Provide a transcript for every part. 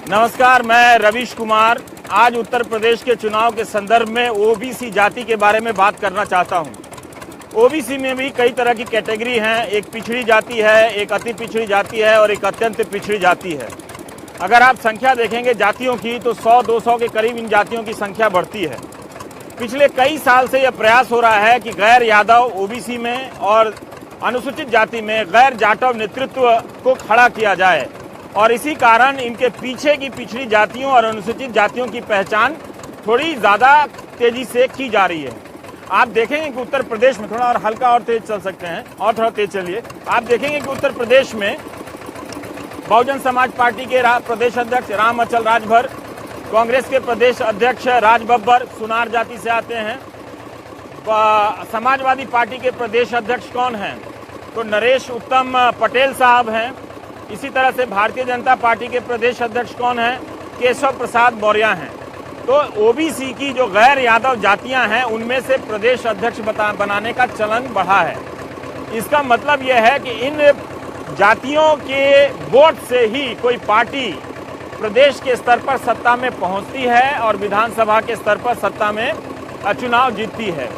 नमस्कार, मैं रवीश कुमार आज उत्तर प्रदेश के चुनाव के संदर्भ में ओबीसी जाति के बारे में बात करना चाहता हूं। ओबीसी में भी कई तरह की कैटेगरी हैं। एक पिछड़ी जाति है, एक अति पिछड़ी जाति है और एक अत्यंत पिछड़ी जाति है। अगर आप संख्या देखेंगे जातियों की तो 100-200 के करीब इन जातियों की संख्या बढ़ती है। पिछले कई साल से यह प्रयास हो रहा है कि गैर यादव ओबीसी में और अनुसूचित जाति में गैर जाटव नेतृत्व को खड़ा किया जाए और इसी कारण इनके पीछे की पिछड़ी जातियों और अनुसूचित जातियों की पहचान थोड़ी ज़्यादा तेजी से की जा रही है। आप देखेंगे कि उत्तर प्रदेश में थोड़ा और हल्का और तेज चल सकते हैं और थोड़ा तेज चलिए। आप देखेंगे कि उत्तर प्रदेश में बहुजन समाज पार्टी के प्रदेश अध्यक्ष राम अचल राजभर, कांग्रेस के प्रदेश अध्यक्ष राज बब्बर सुनार जाति से आते हैं। समाजवादी पार्टी के प्रदेश अध्यक्ष कौन हैं? तो नरेश उत्तम पटेल साहब हैं। इसी तरह से भारतीय जनता पार्टी के प्रदेश अध्यक्ष कौन हैं? केशव प्रसाद मौर्य हैं। तो ओबीसी की जो गैर यादव जातियां हैं उनमें से प्रदेश अध्यक्ष बनाने का चलन बढ़ा है। इसका मतलब यह है कि इन जातियों के वोट से ही कोई पार्टी प्रदेश के स्तर पर सत्ता में पहुंचती है और विधानसभा के स्तर पर सत्ता में चुनाव जीतती है।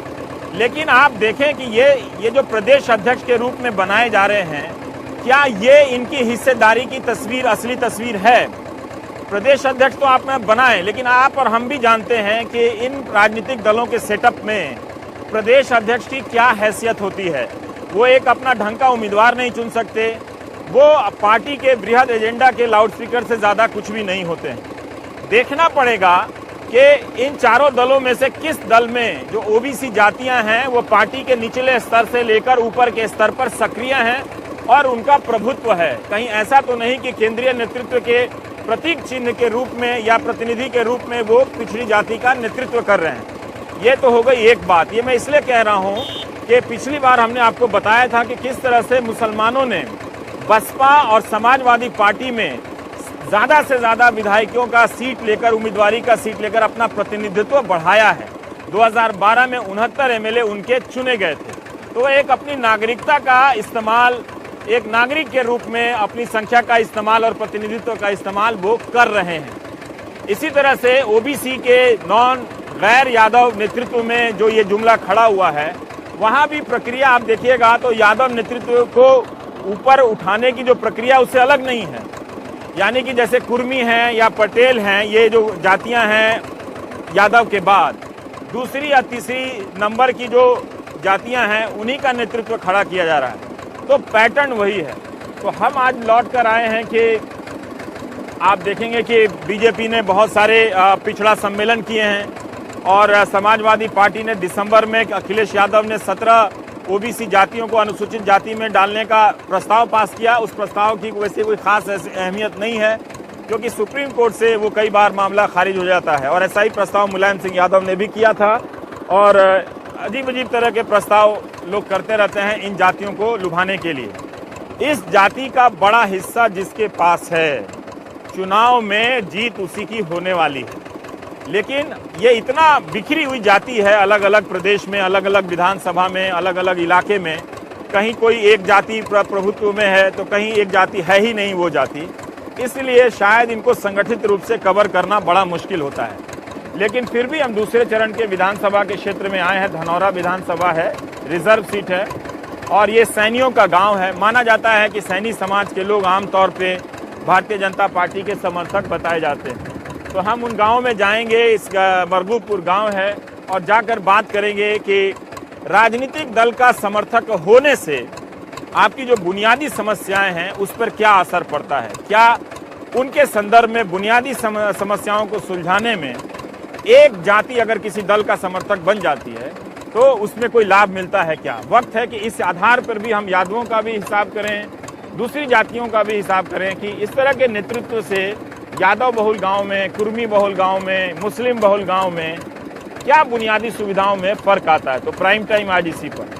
लेकिन आप देखें कि ये जो प्रदेश अध्यक्ष के रूप में बनाए जा रहे हैं, क्या ये इनकी हिस्सेदारी की तस्वीर असली तस्वीर है? प्रदेश अध्यक्ष तो आप में बनाए, लेकिन आप और हम भी जानते हैं कि इन राजनीतिक दलों के सेटअप में प्रदेश अध्यक्ष की क्या हैसियत होती है। वो एक अपना ढंग का उम्मीदवार नहीं चुन सकते, वो पार्टी के बृहद एजेंडा के लाउडस्पीकर से ज़्यादा कुछ भी नहीं होते हैं। देखना पड़ेगा कि इन चारों दलों में से किस दल में जो ओबीसी जातियां हैं वो पार्टी के निचले स्तर से लेकर ऊपर के स्तर पर सक्रिय हैं और उनका प्रभुत्व है। कहीं ऐसा तो नहीं कि केंद्रीय नेतृत्व के प्रतीक चिन्ह के रूप में या प्रतिनिधि के रूप में वो पिछड़ी जाति का नेतृत्व कर रहे हैं। ये तो हो गई एक बात। ये मैं इसलिए कह रहा हूँ कि पिछली बार हमने आपको बताया था कि किस तरह से मुसलमानों ने बसपा और समाजवादी पार्टी में ज़्यादा से ज़्यादा विधायकों का सीट लेकर, उम्मीदवारी का सीट लेकर अपना प्रतिनिधित्व बढ़ाया है। 2012 में 69 एमएलए उनके चुने गए थे। तो एक अपनी नागरिकता का इस्तेमाल, एक नागरिक के रूप में अपनी संख्या का इस्तेमाल और प्रतिनिधित्व का इस्तेमाल वो कर रहे हैं। इसी तरह से ओबीसी के गैर यादव नेतृत्व में जो ये जुमला खड़ा हुआ है, वहाँ भी प्रक्रिया आप देखिएगा तो यादव नेतृत्व को ऊपर उठाने की जो प्रक्रिया उससे अलग नहीं है। यानी कि जैसे कुर्मी हैं या पटेल हैं, ये जो जातियाँ हैं यादव के बाद, दूसरी या तीसरी नंबर की जो जातियाँ हैं उन्हीं का नेतृत्व खड़ा किया जा रहा है। तो पैटर्न वही है। तो हम आज लौट कर आए हैं कि आप देखेंगे कि बीजेपी ने बहुत सारे पिछड़ा सम्मेलन किए हैं और समाजवादी पार्टी ने दिसंबर में अखिलेश यादव ने 17 ओबीसी जातियों को अनुसूचित जाति में डालने का प्रस्ताव पास किया। उस प्रस्ताव की वैसे कोई खास अहमियत नहीं है क्योंकि सुप्रीम कोर्ट से वो कई बार मामला खारिज हो जाता है और ऐसा ही प्रस्ताव मुलायम सिंह यादव ने भी किया था। और अजीब अजीब तरह के प्रस्ताव लोग करते रहते हैं इन जातियों को लुभाने के लिए। इस जाति का बड़ा हिस्सा जिसके पास है, चुनाव में जीत उसी की होने वाली है। लेकिन ये इतना बिखरी हुई जाति है, अलग अलग प्रदेश में, अलग अलग विधानसभा में, अलग अलग इलाके में, कहीं कोई एक जाति प्रभुत्व में है तो कहीं एक जाति है ही नहीं वो जाति। इसलिए शायद इनको संगठित रूप से कवर करना बड़ा मुश्किल होता है। लेकिन फिर भी हम दूसरे चरण के विधानसभा के क्षेत्र में आए हैं। धनौरा विधानसभा है, रिजर्व सीट है और ये सैनियों का गांव है। माना जाता है कि सैनी समाज के लोग आमतौर पे भारतीय जनता पार्टी के समर्थक बताए जाते हैं। तो हम उन गाँव में जाएंगे, इस मरगूपुर गाँव है, और जाकर बात करेंगे कि राजनीतिक दल का समर्थक होने से आपकी जो बुनियादी समस्याएं हैं उस पर क्या असर पड़ता है। क्या उनके संदर्भ में बुनियादी समस्याओं को सुलझाने में एक जाति अगर किसी दल का समर्थक बन जाती है तो उसमें कोई लाभ मिलता है क्या। वक्त है कि इस आधार पर भी हम यादवों का भी हिसाब करें, दूसरी जातियों का भी हिसाब करें कि इस तरह के नेतृत्व से यादव बहुल गांव में, कुर्मी बहुल गांव में, मुस्लिम बहुल गांव में क्या बुनियादी सुविधाओं में फर्क आता है। तो प्राइम टाइम आज इसी पर।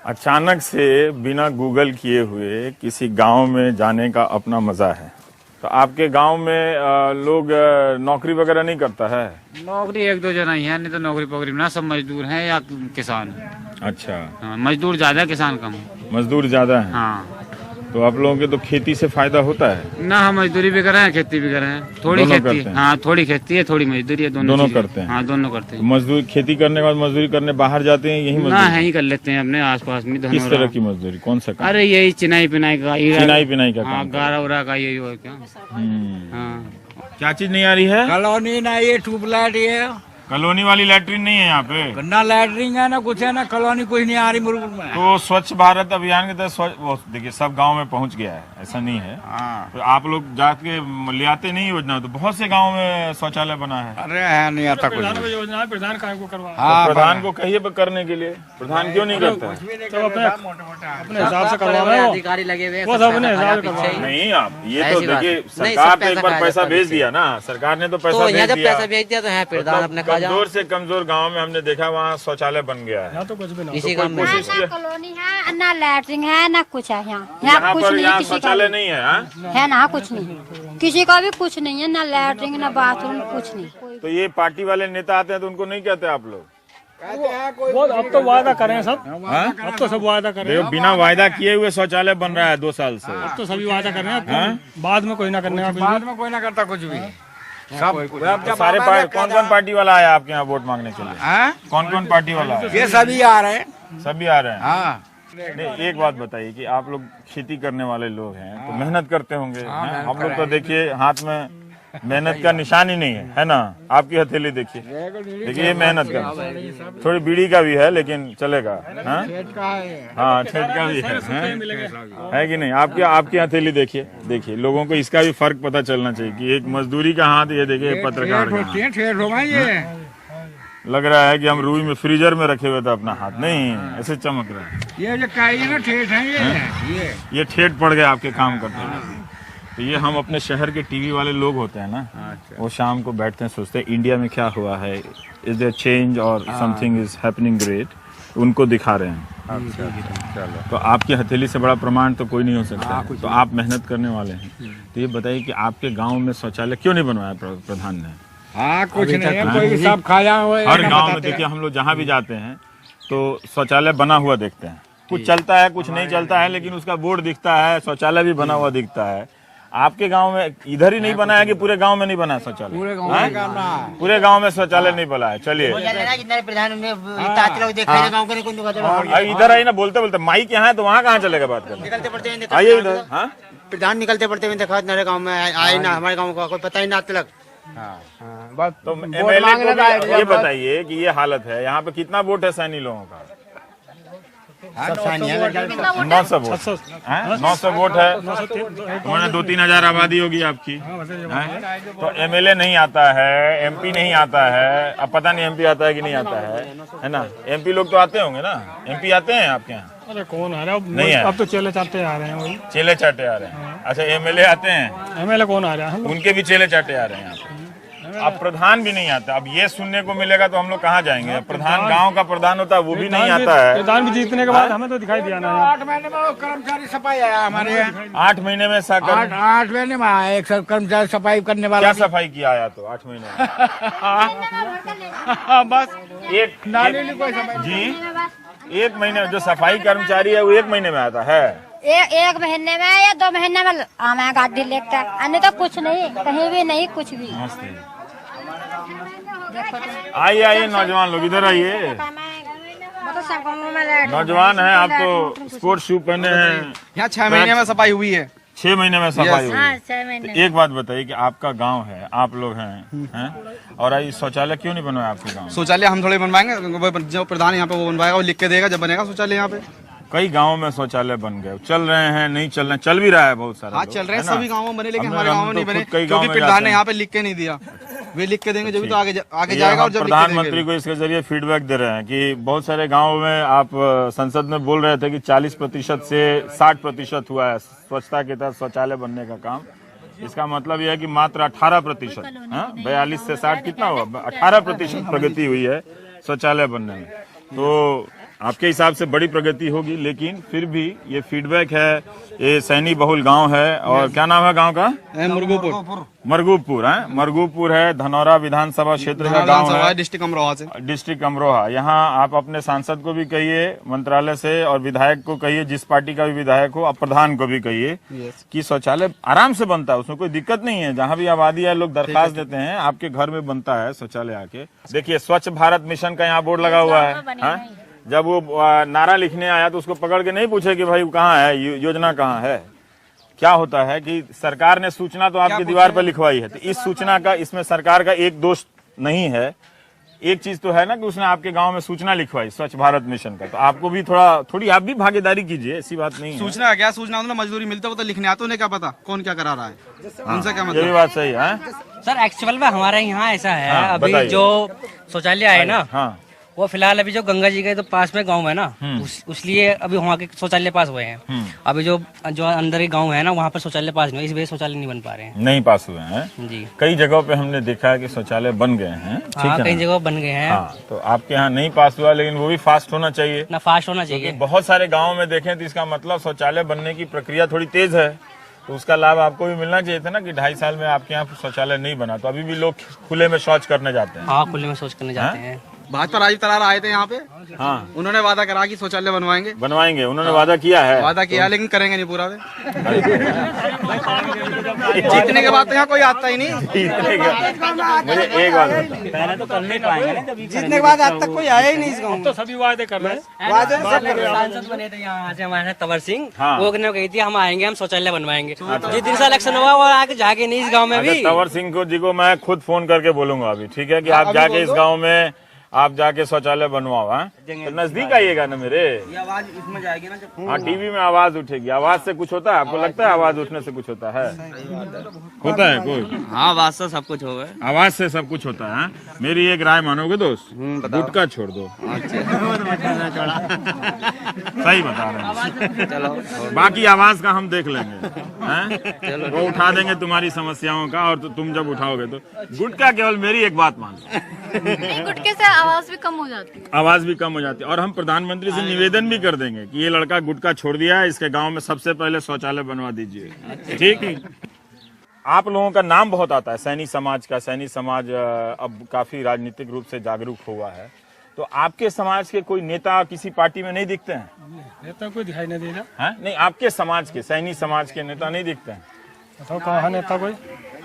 अचानक से बिना गूगल किए हुए किसी गांव में जाने का अपना मजा है। तो आपके गांव में लोग नौकरी वगैरह नहीं करता है? नौकरी एक दो जना ही है, नहीं तो नौकरी पोकरी ना सब मजदूर हैं या किसान। अच्छा। हाँ, मजदूर ज्यादा है, किसान कम। मजदूर ज्यादा है। हाँ। तो आप लोगों के तो खेती से फायदा होता है ना, हम मजदूरी भी कर रहे हैं, खेती भी कर रहे हैं। थोड़ी खेती है। हाँ, थोड़ी खेती है, थोड़ी मजदूरी है, दोनों करते हैं। हाँ, दोनों करते हैं। मजदूरी खेती करने के बाद मजदूरी करने बाहर जाते हैं? यही ना, मजदूरी है ही कर लेते हैं अपने आसपास में। किस तरह की मजदूरी, कौन सा काम? अरे यही चिनाई पिनाई का, चिनाई पिनाई का हाँ, काम? गारा उरा का यही हो क्या। हाँ। क्या चीज नहीं आ रही है? कॉलोनी ना, ये ट्यूबलाइट, ये कॉलोनी वाली लैट्रिन नहीं है यहाँ पे? ना लैटरिंग है ना कुछ है, ना कॉलोनी कुछ नहीं आ रही मुर्ग में। तो स्वच्छ भारत अभियान के तहत वो देखिए सब गांव में पहुंच गया है, ऐसा नहीं है। तो आप लोग जाके ले आते नहीं योजना? तो बहुत से गांव में शौचालय बना है। अरे है नहीं आता कुछ। योजना प्रधान को करवा, प्रधान को कहिए करने के लिए, प्रधान क्यों नहीं करता? अपने हिसाब से करवा, अधिकारी लगे हुए वो सब अपने हिसाब से करवा। नहीं, आप ये तो देखिए सरकार तो एक बार पैसा भेज दिया ना, सरकार ने तो पैसा भेज दिया। पैसा भेज दिया तो है प्रधान अपने कमजोर से कमजोर गांव में हमने देखा वहाँ शौचालय बन गया है। तो कुछ भी ना, इसी काम में ना कॉलोनी है, ना लैटरिन है, ना कुछ है। यहाँ कुछ पर नहीं, यहाँ किसी का शौचालय नहीं है। है ना, कुछ नहीं, किसी का भी कुछ नहीं है, ना लैटरिन ना बाथरूम, कुछ नहीं। तो ये पार्टी वाले नेता आते हैं तो उनको नहीं कहते आप लोग? वो अब तो वादा करें सब। अब तो सब वादा कर रहे हैं। बिना वायदा किए हुए शौचालय बन रहा है 2 साल से। अब तो सभी वादा कर रहे हैं, बाद में कोई ना करने का। बाद में कोई ना करता कुछ भी। तो सारे कौन कौन पार्टी वाला आया आपके यहाँ वोट मांगने के लिए? कौन कौन पार्टी वाला है? ये सभी आ रहे हैं। सभी आ रहे हैं। हाँ। नहीं, एक बात बताइए कि आप लोग खेती करने वाले लोग हैं तो मेहनत करते होंगे। हम लोग तो देखिए हाथ में मेहनत का निशान ही नहीं है ना? आपकी हथेली देखिए, देखिए ये मेहनत का, थोड़ी बीड़ी का भी है लेकिन चलेगा। हाँ, छेद का भी है कि नहीं? आपकी हथेली देखिए, देखिए लोगों को इसका भी फर्क पता चलना चाहिए कि एक मजदूरी का हाथ, ये देखिए पत्रकार का ये लग रहा है कि हम रूई में फ्रीजर में रखे हुए थे अपना हाथ, नहीं ऐसे चमक रहा है। ये जो ना ठेठ है, ये ठेठ पड़ गया आपके काम करते हैं। तो ये हम अपने शहर के टीवी वाले लोग होते हैं ना, वो शाम को बैठते हैं, सोचते हैं इंडिया में क्या हुआ है, इज देयर चेंज और समथिंग इज हैपनिंग ग्रेट, उनको दिखा रहे हैं। तो आपकी हथेली से बड़ा प्रमाण तो कोई नहीं हो सकता। तो आप मेहनत करने वाले हैं, तो ये बताइए कि आपके गाँव में शौचालय क्यों नहीं बनवाया प्रधान ने? हाँ, कुछ नहीं है, कोई सब खाया हुआ है। हर गांव में देखिए हम लोग जहाँ भी जाते हैं तो शौचालय बना हुआ देखते हैं, कुछ चलता है कुछ नहीं चलता है, लेकिन उसका बोर्ड दिखता है, शौचालय भी बना हुआ दिखता है। आपके गांव में इधर ही नहीं बना है कि पूरे गांव में नहीं बना है शौचालय? पूरे गांव में शौचालय नहीं बना है। चलिए इधर आई ना, बोलते बोलते माइक यहाँ है तो वहाँ कहाँ चलेगा बात करने? आइए इधर। हाँ, प्रधान निकलते पड़ते हुए देखा मेरे गाँव में आए ना, हमारे गाँव का कोई पता ही ना तक। तो एमएलए को ये बताइए कि ये हालत है, यहाँ पे कितना वोट है सैनी लोगों का? 900 वोट। 900 वोट है, उन्होंने 2-3 हजार आबादी होगी आपकी। तो एमएलए नहीं आता है, एमपी नहीं आता है, अब पता नहीं एमपी आता है कि नहीं आता है ना? एमपी लोग तो आते होंगे ना? एमपी आते हैं आपके यहाँ? अरे कौन आ रहा है? नहीं है, अब तो चेले चाटे आ रहे हैं। वही चेले चाटे आ रहे हैं। अच्छा, एमएलए आते हैं? एमएलए कौन आ रहा है? उनके भी चेले चाटे आ रहे हैं यहाँ पे। अब प्रधान भी नहीं आता। अब ये सुनने को मिलेगा तो हम लोग कहाँ जाएंगे? प्रधान गांव का प्रधान होता है, वो भी नहीं आता है। प्रधान भी जीतने के बाद हमें तो दिखाई दिया ना। 8 महीने में वो कर्मचारी सफाई आया हमारे यहाँ। 8 महीने में 8 महीने में आया एक सब कर्मचारी सफाई करने वाला। क्या सफाई किया आया तो 8 महीने में? बस एक नाली कोई सफाई जी, 1 महीने में जो सफाई कर्मचारी है वो 1 महीने में आता है। एक महीने में या 2 महीने में आना गाड़ी लेकर, अन्य तो कुछ नहीं, कहीं भी नहीं, कुछ भी। आइए आइए नौजवान लोग, इधर आइए। नौजवान है आप, तो स्पोर्ट्स शू पहने हैं। यहाँ 6 महीने में सफाई हुई है। 6 महीने में सफाई हुई है। 6 महीने। तो एक बात बताइए कि आपका गांव है, आप लोग हैं और ये शौचालय क्यों नहीं बनवाया आपके गांव? शौचालय हम थोड़े बनवाएंगे, जो प्रधान यहाँ पे वो बनवाएगा, वो लिख के देगा जब बनेगा शौचालय यहाँ पे। कई गांवों में शौचालय बन गए, चल रहे हैं, नहीं चल रहे, चल भी रहा है बहुत सारा। हाँ, चल रहे हैं, सभी गाँवों में बने, लेकिन हमारे गाँव में नहीं बने कई क्योंकि प्रधान ने यहाँ पे लिख के नहीं दिया। वे लिख के देंगे जब भी तो आगे ये जाएगा। हम और जब प्रधानमंत्री को इसके जरिए फीडबैक दे रहे हैं कि बहुत सारे गांवों में आप संसद में बोल रहे थे कि 40% से 60% हुआ है स्वच्छता के तहत शौचालय बनने का काम। इसका मतलब यह है कि मात्र 18%, 42 से 60 कितना हुआ, 18% प्रगति हुई है शौचालय बनने में। तो आपके हिसाब से बड़ी प्रगति होगी, लेकिन फिर भी ये फीडबैक है। ये सैनी बहुल गांव है और क्या नाम है गांव का? मरगूबपुर है। मरगूबपुर है, धनौरा विधानसभा क्षेत्र का गांव है, डिस्ट्रिक्ट अमरोहा से। डिस्ट्रिक्ट अमरोहा। यहाँ आप अपने सांसद को भी कहिए मंत्रालय से, और विधायक को कहिए, जिस पार्टी का भी विधायक हो, और प्रधान को भी कहिए कि शौचालय आराम से बनता है, उसमें कोई दिक्कत नहीं है। जहाँ भी आबादी है लोग दरखास्त देते हैं, आपके घर में बनता है शौचालय आके। देखिए स्वच्छ भारत मिशन का यहाँ बोर्ड लगा हुआ है। जब वो नारा लिखने आया तो उसको पकड़ के नहीं पूछे कि भाई कहाँ है योजना, कहाँ है। क्या होता है कि सरकार ने सूचना तो आपकी दीवार पर लिखवाई है, तो इस सूचना का, इसमें सरकार का एक दोष नहीं है। एक चीज तो है ना कि उसने आपके गांव में सूचना लिखवाई स्वच्छ भारत मिशन का, तो आपको भी थोड़ी आप भी भागीदारी कीजिए, ऐसी बात नहीं है। सूचना क्या सूचना, मजदूरी मिलता हो तो लिखने आते, उन्हें क्या पता कौन क्या करा रहा है, उनसे क्या ये भी मतलब। बात सही है। सर एक्चुअल में हमारे यहाँ ऐसा है, हाँ, अभी बताइए। जो शौचालय है ना, हाँ, वो फिलहाल अभी जो गंगा जी के तो पास में गांव है ना, उसलिए अभी वहाँ के शौचालय पास हुए हैं। अभी जो अंदर ही गांव है ना, वहाँ पर शौचालय पास नहीं, इस वजह से शौचालय नहीं बन पा रहे हैं। नहीं पास हुए हैं जी। कई जगहों पे हमने देखा है कि शौचालय बन गए हैं, ठीक हाँ, है कई ना? जगह बन गए हैं। हाँ, तो आपके यहाँ नहीं पास हुआ, लेकिन वो भी फास्ट होना चाहिए ना, फास्ट होना चाहिए। क्योंकि बहुत सारे गाँव में देखें तो इसका मतलब शौचालय बनने की प्रक्रिया थोड़ी तेज है, तो उसका लाभ आपको भी मिलना चाहिए था ना कि 2.5 साल में आपके यहाँ शौचालय नहीं बना, तो अभी भी लोग खुले में शौच करने जाते हैं। हाँ, खुले में शौच करने जाते हैं। भाजपा राजीव तरार आए थे यहाँ पे, हाँ, उन्होंने वादा करा कि शौचालय बनवाएंगे। उन्होंने वादा किया है, वादा किया, लेकिन करेंगे नहीं पूरा। जीतने के बाद तो यहाँ कोई आता ही नहीं। मुझे एक बात बता, पहले तो कर नहीं पाएंगे ना, जीतने के बाद आज तक कोई आया ही नहीं इस गाँव में। तो सभी वादे कर रहे हैं। सांसद बने थे यहाँ से हमारे तंवर सिंह, हाँ। वो ने कही थी हम आएंगे, हम शौचालय बनवाएंगे। जिस दिन से इलेक्शन हुआ वो आके जाके नहीं इस गाँव में भी। तंवर सिंह जी को मैं खुद फोन करके बोलूंगा अभी, ठीक है, कि आप जाके इस गाँव में आप जाके शौचालय बनवाओ। हाँ, तो नजदीक आइएगा ना मेरे। ये आवाज इसमें जाएगी ना जब। हाँ, टीवी में आवाज उठेगी। आवाज से कुछ होता है? आपको लगता है आवाज उठने से कुछ होता है? होता है कोई? हाँ, आवाज से सब कुछ होगा। आवाज से सब कुछ होता है। मेरी एक राय मानोगे दोस्त, गुटखा छोड़ दो। सही बता रहे हैं। चलो, बाकी आवाज का हम देख लेंगे, हैं? वो उठा देंगे तुम्हारी समस्याओं का, और तुम जब उठाओगे तो गुटखा केवल मेरी एक बात मान लो, गुटके से आवाज भी कम हो जाती है। आवाज भी कम हो जाती है। और हम प्रधानमंत्री से निवेदन भी कर देंगे कि ये लड़का गुटखा छोड़ दिया है, इसके गांव में सबसे पहले शौचालय बनवा दीजिए, ठीक। आप लोगों का नाम बहुत आता है सैनी समाज का। सैनी समाज अब काफी राजनीतिक रूप से जागरूक हुआ है, तो आपके समाज के कोई नेता किसी पार्टी में नहीं दिखते हैं? नेता कोई दिखाई नहीं दे रहा हैं? नहीं, आपके समाज के, सैनी समाज के नेता नहीं दिखते हैं? बताओ कहाँ है नेता कोई?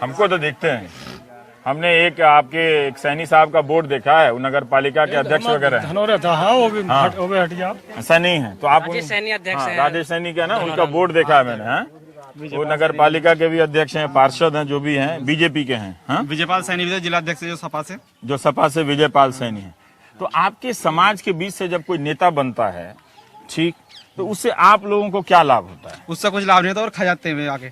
हमको तो दिखते हैं। हमने एक सैनी साहब का बोर्ड देखा है, वो नगर पालिका के अध्यक्ष वगैरह हैं। धनौरा था, हाँ, वो भी हट गया। ऐसा नहीं है तो आप राजेश सैनी अध्यक्ष हैं। राजेश सैनी का ना, उनका बोर्ड देखा है मैंने। हाँ, वो नगर पालिका के भी अध्यक्ष हैं, पार्षद हैं, जो भी हैं, बीजेपी के हैं। हाँ, विजयपाल सैनी जिला अध्यक्ष जो सपा से विजयपाल सैनी है। तो आपके समाज के बीच से जब कोई नेता बनता है, ठीक, तो उससे आप लोगों को क्या लाभ होता है? उससे कुछ लाभ नहीं होता और खा जाते हैं आके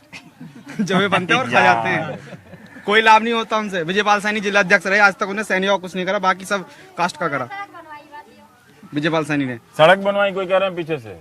जब ये बनते हैं और खा जाते हैं। कोई लाभ नहीं होता उनसे। विजयपाल सैनी जिला अध्यक्ष रहे, आज तक उन्हें सैनी का कुछ नहीं करा, बाकी सब कास्ट का करा विजयपाल सैनी ने। सड़क बनवाई कोई कह रहे हैं पीछे से,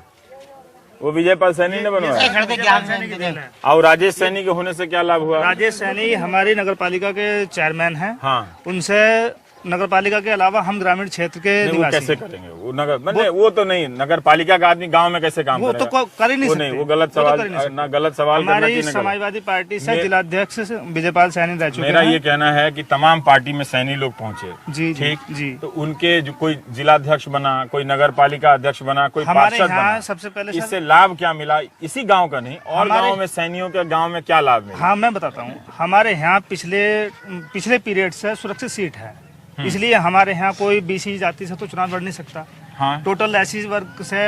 वो विजयपाल सैनी ने बनवाया। और राजेश सैनी के होने से क्या लाभ हुआ? राजेश सैनी हमारी नगर पालिका के चेयरमैन हैं। हाँ, उनसे नगर पालिका के अलावा हम ग्रामीण क्षेत्र के वो निवासी कैसे करेंगे? वो नगर वो तो नहीं, नगर पालिका का आदमी गांव में कैसे काम वो करेगा? तो कर ही नहीं वो सकते। नहीं, वो गलत सवाल, ना गलत सवाल करना हमारी चाहिए, ना गलत। समाजवादी पार्टी से जिलाध्यक्ष विजयपाल सैनी रह चुके हैं। मेरा ये कहना है कि तमाम पार्टी में सैनी लोग पहुंचे, जी ठीक जी। तो उनके जो कोई जिलाध्यक्ष बना, कोई नगर पालिका अध्यक्ष बना, कोई हमारे पार्षद यहाँ बना, सबसे पहले इससे लाभ क्या मिला? इसी गांव का नहीं, और गांव में सैनियों के गांव में क्या लाभ मिला? हाँ, मैं बताता हूँ। हमारे यहाँ पिछले पीरियड से सुरक्षित सीट है, इसलिए हमारे यहाँ कोई बीसी जाति से तो चुनाव लड़ नहीं सकता। हाँ, टोटल एससी वर्ग से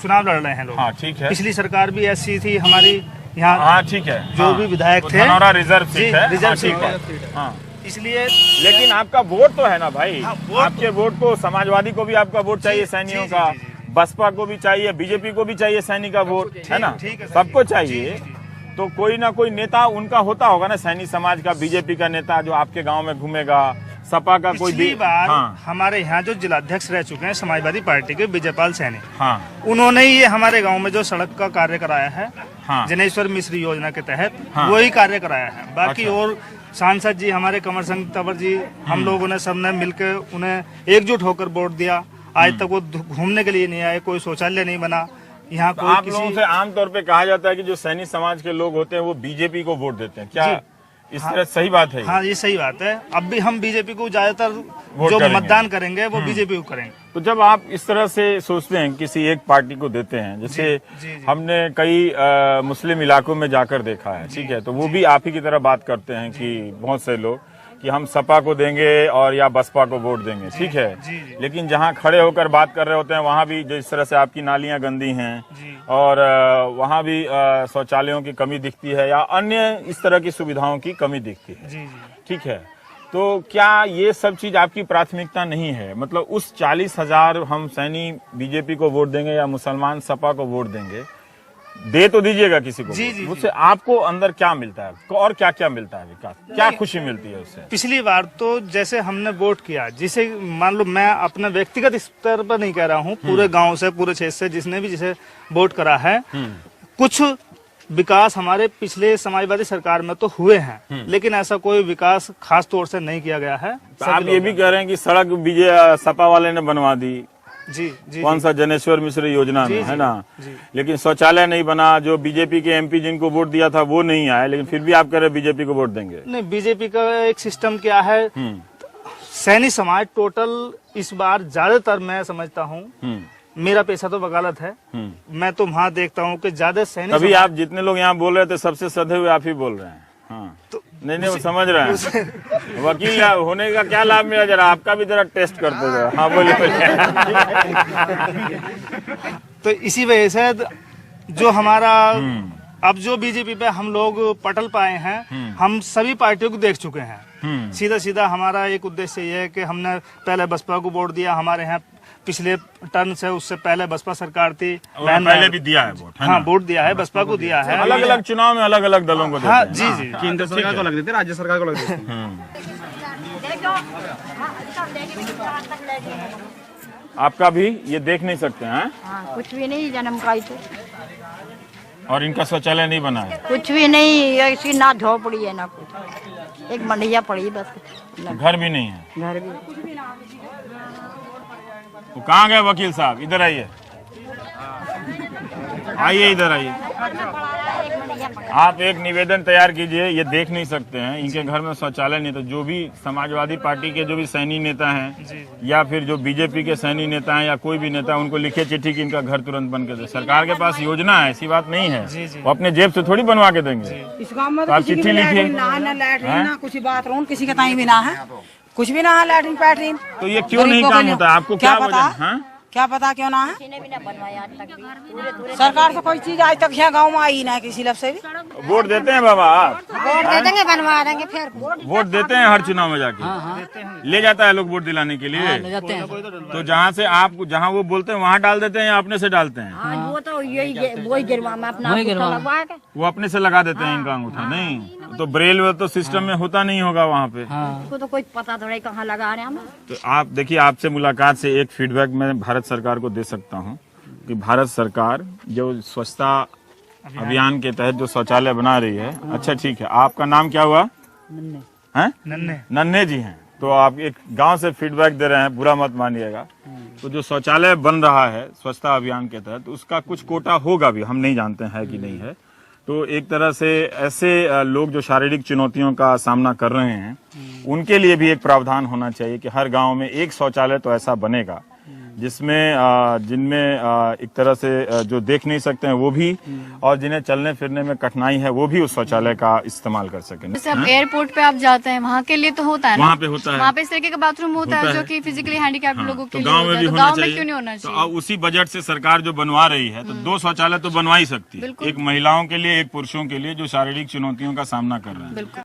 चुनाव लड़ रहे हैं लोग। हाँ, ठीक है। पिछली सरकार भी एससी थी हमारी यहाँ। हाँ, ठीक है। जो भी विधायक थे, धनौरा रिजर्व सीट है, रिजर्व सीट है। है। हाँ, इसलिए लेकिन आपका वोट तो है ना भाई। हाँ, आपके वोट को, समाजवादी को भी आपका वोट चाहिए, सैनियों का, बसपा को भी चाहिए, बीजेपी को भी चाहिए सैनिक का वोट, है ना? ठीक है, सबको चाहिए। तो कोई ना कोई नेता उनका होता होगा ना, सैनी समाज का, बीजेपी का नेता जो आपके गांव में घूमेगा, सपा का कोई पिछली बार हाँ हमारे यहाँ जो जिलाध्यक्ष रह चुके हैं समाजवादी पार्टी के विजयपाल सैनी, हाँ उन्होंने ये हमारे गांव में जो सड़क का कार्य कराया है, हाँ जनेश्वर मिश्र योजना के तहत, हाँ। वही कार्य कराया है। बाकी अच्छा। और सांसद जी हमारे कमर सिंह तंवर जी, हम लोगों ने सबने मिलकर उन्हें एकजुट होकर वोट दिया। आज तक वो घूमने के लिए नहीं आए, कोई शौचालय नहीं बना यहाँ। तो कोई आप लोगों से आमतौर पे कहा जाता है कि जो सैनी समाज के लोग होते हैं वो बीजेपी को वोट देते हैं, क्या इस तरह सही बात है? हाँ, ये सही बात है। अब भी हम बीजेपी को ज्यादातर वोट जो करेंगे। मतदान करेंगे वो बीजेपी को करेंगे। तो जब आप इस तरह से सोचते हैं किसी एक पार्टी को देते हैं, जैसे जी। हमने कई मुस्लिम इलाकों में जाकर देखा है, ठीक है, तो वो भी आप ही की तरह बात करते हैं कि बहुत से लोग कि हम सपा को देंगे और या बसपा को वोट देंगे, ठीक है, लेकिन जहां खड़े होकर बात कर रहे होते हैं वहां भी जिस तरह से आपकी नालियां गंदी हैं और वहां भी शौचालयों की कमी दिखती है या अन्य इस तरह की सुविधाओं की कमी दिखती है, ठीक है। तो क्या ये सब चीज आपकी प्राथमिकता नहीं है? मतलब उस 40,000 हम सैनी बीजेपी को वोट देंगे या मुसलमान सपा को वोट देंगे, दे तो दीजिएगा किसी को, उससे आपको अंदर क्या मिलता है और क्या क्या मिलता है विकास, क्या खुशी मिलती है उससे? पिछली बार तो जैसे हमने वोट किया, जिसे मान लो मैं अपने व्यक्तिगत स्तर पर नहीं कह रहा हूँ, पूरे गांव से, पूरे क्षेत्र से जिसने भी जिसे वोट करा है, कुछ विकास हमारे पिछले समाजवादी सरकार में तो हुए हैं, लेकिन ऐसा कोई विकास खास तौर से नहीं किया गया है। तो आप ये भी कह रहे हैं कि सड़क विजय सपा वाले ने बनवा दी, जी कौन सा जनेश्वर मिश्र योजना में, है ना, लेकिन शौचालय नहीं बना। जो बीजेपी के एमपी जिनको वोट दिया था वो नहीं आए, लेकिन फिर भी आप कह रहे हैं बीजेपी को वोट देंगे। नहीं, बीजेपी का एक सिस्टम क्या है, सैनी समाज टोटल इस बार ज्यादातर, मैं समझता हूँ, मेरा पैसा तो वकालत है, मैं तो वहाँ देखता हूँ कि ज्यादा सैनी अभी आप जितने लोग यहाँ बोल रहे थे सबसे सधे हुए आप ही बोल रहे हैं। हाँ तो नहीं वो समझ रहे हैं। वकील होने का क्या लाभ मिला, जरा आपका भी जरा टेस्ट करते जरा। हाँ बोलिए। तो इसी वजह से जो हमारा अब जो बीजेपी पे हम लोग पटल पाए हैं, हम सभी पार्टियों को देख चुके हैं। सीधा सीधा हमारा एक उद्देश्य ये है कि हमने पहले बसपा को वोट दिया, हमारे यहाँ पिछले टर्न से उससे पहले बसपा सरकार थी, पहले भी दिया है वोट, हाँ वोट दिया है, बसपा को दिया है। अलग अलग चुनाव में अलग अलग दलों को देते हाँ हैं। जी जी, केंद्र सरकार को अलग देते, राज्य सरकार को अलग देते। आपका भी ये देख नहीं सकते हैं? हाँ, कुछ भी नहीं, जन्म का ही तो और इनका शौचालय नहीं बना है? कुछ भी नहीं, इसकी ना झोपड़ी है ना कुछ, एक मंडिया पड़ी बस, घर भी नहीं है। घर भी। तो कहाँ गए वकील साहब? इधर आइए, आइए इधर आइए। आप एक निवेदन तैयार कीजिए, ये देख नहीं सकते हैं, इनके घर में शौचालय नहीं। तो जो भी समाजवादी पार्टी के जो भी सैनी नेता हैं या फिर जो बीजेपी के सैनी नेता हैं या कोई भी नेता, उनको लिखे चिट्ठी कि इनका घर तुरंत बन के दे। सरकार के पास योजना है, ऐसी बात नहीं है, वो अपने जेब से थोड़ी बनवा के देंगे। इस गाँव में तो आप चिट्ठी लिखिए। ना कुछ बाथरूम किसी का ताई भी ना है, कुछ भी ना है, लैट्रिन पैट्रिन। तो ये क्यों नहीं काम होता है? आपको क्या वजह? क्या पता क्यों ना है? सरकार से कोई चीज आज तक यहाँ गांव में आई ना, किसी लब से भी। वोट देते हैं बाबा आप? वोट दे देंगे, बनवा देंगे फिर। वोट देते हैं हर चुनाव में जाके? ले जाता है लोग वोट दिलाने के लिए? तो जहाँ से आप, जहाँ वो बोलते हैं वहाँ डाल देते हैं या अपने से डालते हैं? वो तो वही गिरवा में अपना लगवा के वो अपने से लगा देते हैं इनका अंगूठा? नहीं, तो ब्रेल तो सिस्टम में होता नहीं होगा वहाँ पे। उसको तो कोई पता थोड़ा कहाँ लगा रहे हैं। तो आप देखिए, आपसे मुलाकात से एक फीडबैक मैं भारत सरकार को दे सकता हूँ कि भारत सरकार जो स्वच्छता अभियान के तहत जो शौचालय बना रही है, अच्छा ठीक है, आपका नाम क्या हुआ? नन्हे जी हैं। तो आप एक गांव से फीडबैक दे रहे हैं, बुरा मत मानिएगा। तो जो शौचालय बन रहा है स्वच्छता अभियान के तहत, उसका कुछ कोटा होगा भी, हम नहीं जानते हैं कि नहीं है। तो एक तरह से ऐसे लोग जो शारीरिक चुनौतियों का सामना कर रहे हैं, उनके लिए भी एक प्रावधान होना चाहिए कि हर गांव में एक शौचालय तो ऐसा बनेगा जिसमें जिनमें एक तरह से जो देख नहीं सकते हैं वो भी, और जिन्हें चलने फिरने में कठिनाई है वो भी उस शौचालय का इस्तेमाल कर सकें। जैसे आप एयरपोर्ट पे आप जाते हैं, वहाँ के लिए तो होता है ना, वहाँ पे होता है, वहाँ पे इस तरीके का बाथरूम होता है जो कि फिजिकली हैंडीकैप्ड लोगों के लिए गाँव में भी होना चाहिए। क्यों नहीं होना चाहिए? तो उसी बजट से सरकार जो बनवा रही है, तो 2 शौचालय तो बनवा ही सकती है, एक महिलाओं के लिए, एक पुरुषों के लिए जो शारीरिक चुनौतियों का सामना कर रहे हैं।